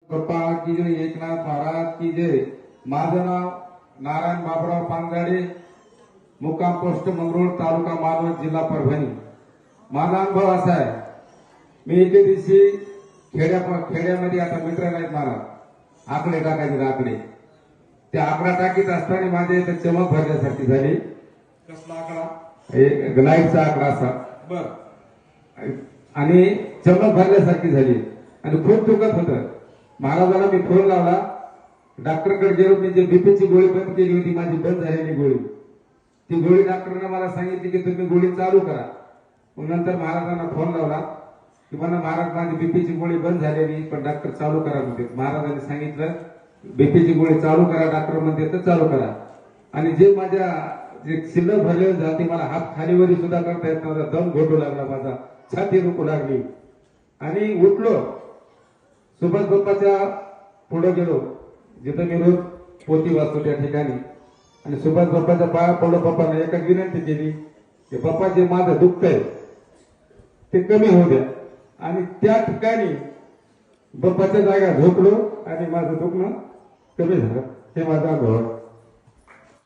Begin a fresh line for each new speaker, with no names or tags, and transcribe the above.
बाप्पा की जय, एकनाथ महाराज की जय। माझं नाव नारायण बाबुराव पानगाडे, मुक्काम पोस्ट मंगरुळ, तालुका मालवण, जिल्हा परभणी। माझा अनुभव असा आहे, मी एके दिवशी खेड्यामध्ये आता मीटर नाहीत मला, आकडे टाकायचे आकडे, ते आकडा टाकीत असताना माझ्या इथे चमक भरल्यासारखी झाली।
कसला आकडा?
एक लाईटचा आकडा असा
बर
आणि चमक भरल्यासारखी झाली आणि खूप दुखत होतं। महाराजांना मी फोन लावला, डॉक्टरकडे गेलो, मी जे बीपीची गोळी बंद केली होती, माझी बंद झालेली गोळी, ती गोळी डॉक्टरने मला सांगितली की तुम्ही गोळी चालू करा। मग नंतर महाराजांना फोन लावला की मला महाराज माझी बीपीची गोळी बंद झालेली, पण डॉक्टर चालू करा म्हणते। महाराजांनी सांगितलं बीपीची गोळी चालू करा, डॉक्टर म्हणते तर चालू करा। आणि जे माझ्या जे शिल्लक भरलेलं जाते, मला हात खालीवरी सुद्धा करता येत नव्हता, दम घोटू लागला, माझा छाती रुकू लागली आणि उठलो। सुभाष बाप्पाच्या पुढे गेलो, जिथं मी रोज पोथी वाचतो त्या ठिकाणी, आणि सुभाष बाप्पाच्या पाया पडलो। बाप्पाने एकच विनंती केली की बाप्पा जे माझं दुःख आहे ते कमी होऊ द्या, आणि त्या ठिकाणी बाप्पाच्या जागा झोपलो आणि माझं दुखणं कमी झालं। हे माझा अनुभव।